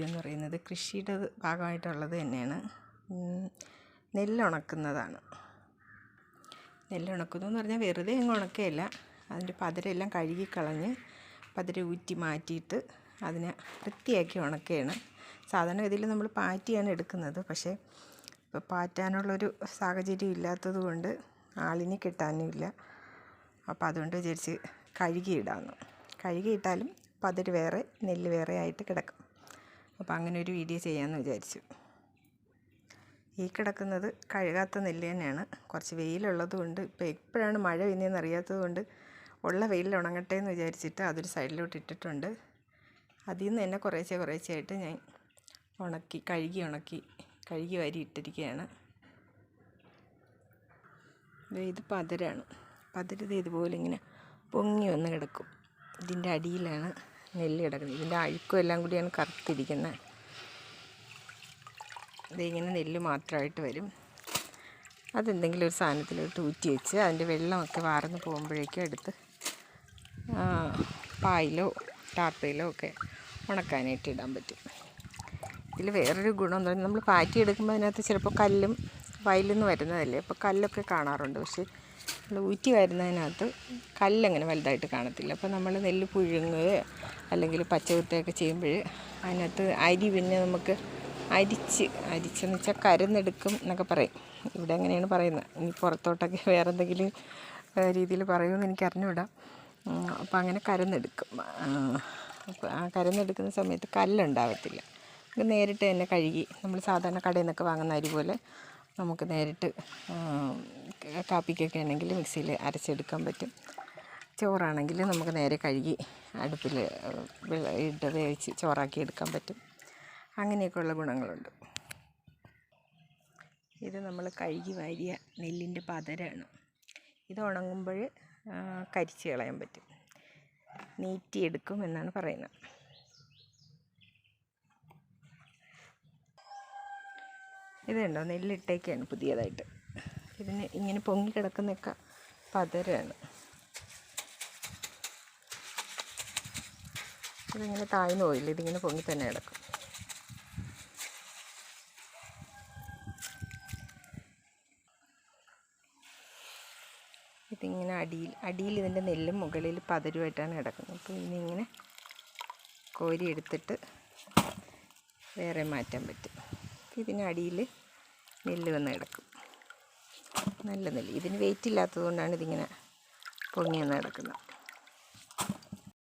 എന്ന് പറയുന്നത് കൃഷിയുടെ ഭാഗമായിട്ടുള്ളത് തന്നെയാണ്. നെല്ലുണക്കുന്നതാണ്. നെല്ലുണക്കുന്നു എന്ന് പറഞ്ഞാൽ വെറുതെ അങ്ങ് ഉണക്കുകയല്ല, അതിൻ്റെ പതരെല്ലാം കഴുകിക്കളഞ്ഞ് പതര ഊറ്റി മാറ്റിയിട്ട് അതിനെ വൃത്തിയാക്കി ഉണക്കുകയാണ്. സാധാരണ ഇതിൽ നമ്മൾ പാറ്റിയാണ് എടുക്കുന്നത്. പക്ഷേ ഇപ്പോൾ പാറ്റാനുള്ളൊരു സാഹചര്യം ഇല്ലാത്തത് കൊണ്ട് ആളിനെ കിട്ടാനുമില്ല. അപ്പോൾ അതുകൊണ്ട് വിചാരിച്ച് കഴുകിയിടാമെന്ന്. കഴുകിയിട്ടാലും പതര് വേറെ നെല്ല് വേറെ ആയിട്ട് കിടക്കും. അപ്പോൾ അങ്ങനെ ഒരു വീഡിയോ ചെയ്യാമെന്ന് വിചാരിച്ചു. ഈ കിടക്കുന്നത് കഴുകാത്ത നെല്ല് തന്നെയാണ്. കുറച്ച് വെയിലുള്ളത് കൊണ്ട് ഇപ്പോൾ എപ്പോഴാണ് മഴ പെയ്യുന്നതെന്ന് അറിയാത്തത് കൊണ്ട് ഉള്ള വെയിലിൽ ഉണങ്ങട്ടെ എന്ന് വിചാരിച്ചിട്ട് അതൊരു സൈഡിലോട്ട് ഇട്ടിട്ടുണ്ട്. അതിൽ നിന്ന് തന്നെ കുറേശ്ശെയായിട്ട് ഞാൻ കഴുകി വാരി ഇട്ടിരിക്കുകയാണ്. ഇത് പതരാണ്. പതര് ഇതുപോലെ ഇങ്ങനെ പൊങ്ങി വന്ന് കിടക്കും. ഇതിൻ്റെ അടിയിലാണ് നെല്ല് കിടക്കുന്നത്. ഇതിൻ്റെ അഴുക്കും എല്ലാം കൂടിയാണ് കറുത്തിരിക്കുന്നത്. ഇതിങ്ങനെ നെല്ല് മാത്രമായിട്ട് വരും. അതെന്തെങ്കിലും ഒരു സാധനത്തിലോട്ട് ഊറ്റി വെച്ച് അതിൻ്റെ വെള്ളമൊക്കെ വാർന്ന് പോകുമ്പോഴേക്കും എടുത്ത് പായിലോ ടാർപ്പയിലോ ഒക്കെ ഉണക്കാനായിട്ട് ഇടാൻ പറ്റും. ഇതിൽ വേറൊരു ഗുണം എന്താ പറഞ്ഞാൽ നമ്മൾ പാറ്റിയെടുക്കുമ്പോൾ അതിനകത്ത് ചിലപ്പോൾ കല്ലും വയലിൽ നിന്ന് വരുന്നതല്ലേ, അപ്പോൾ കല്ലൊക്കെ കാണാറുണ്ട്. പക്ഷേ നമ്മൾ ഊറ്റി വരുന്നതിനകത്ത് കല്ലങ്ങനെ വലുതായിട്ട് കാണത്തില്ല. അപ്പോൾ നമ്മൾ നെല്ല് പുഴുങ്ങുകയോ അല്ലെങ്കിൽ പച്ചകുത്തുകയൊക്കെ ചെയ്യുമ്പോൾ അതിനകത്ത് അരി പിന്നെ നമുക്ക് അരിച്ചെന്ന് വെച്ചാൽ കരന്നെടുക്കും എന്നൊക്കെ പറയും. ഇവിടെ അങ്ങനെയാണ് പറയുന്നത്. ഇനി പുറത്തോട്ടൊക്കെ വേറെ എന്തെങ്കിലും രീതിയിൽ പറയുമെന്ന് എനിക്ക് അറിഞ്ഞുകൂടാ. അപ്പോൾ അങ്ങനെ കരന്നെടുക്കും. അപ്പോൾ ആ കരന്നെടുക്കുന്ന സമയത്ത് കല്ലുണ്ടാവത്തില്ല. നേരിട്ട് തന്നെ കഴുകി നമ്മൾ സാധാരണ കടയിൽ നിന്നൊക്കെ വാങ്ങുന്ന അരി പോലെ നമുക്ക് നേരിട്ട് കാപ്പിക്കൊക്കെ ആണെങ്കിൽ മിക്സിയിൽ അരച്ചെടുക്കാൻ പറ്റും. ചോറാണെങ്കിൽ നമുക്ക് നേരെ കഴുകി അടുപ്പിൽ ഇട്ട് വേവിച്ച് ചോറാക്കി എടുക്കാൻ പറ്റും. അങ്ങനെയൊക്കെയുള്ള ഗുണങ്ങളുണ്ട്. ഇത് നമ്മൾ കഴുകി വാരിയ നെല്ലിൻ്റെ പതരാണ്. ഇത് ഉണങ്ങുമ്പോൾ കരിച്ച് കളയാൻ പറ്റും. നീറ്റിയെടുക്കും എന്നാണ് പറയുന്നത്. ഇതുണ്ടോ, നെല്ലിട്ടേക്കാണ് പുതിയതായിട്ട്. ഇതിന് ഇങ്ങനെ പൊങ്ങി കിടക്കുന്നൊക്കെ പതരാണ്. ഇതിങ്ങനെ താഴ്ന്നു പോയില്ല, ഇതിങ്ങനെ പൊങ്ങി തന്നെ കിടക്കും. ഇതിങ്ങനെ അടിയിൽ ഇതിൻ്റെ നെല്ലും മുകളിൽ പതരുമായിട്ടാണ് കിടക്കുന്നത്. അപ്പോൾ ഇതിങ്ങനെ കോരി എടുത്തിട്ട് വേറെ മാറ്റാൻ പറ്റും. ഇതിനടിയിൽ നെല്ല് വന്ന് കിടക്കും. നല്ല നെല്ല്. ഇതിന് വെയിറ്റ് ഇല്ലാത്തത് കൊണ്ടാണ് ഇതിങ്ങനെ പൊങ്ങി വന്ന് കിടക്കുന്നത്.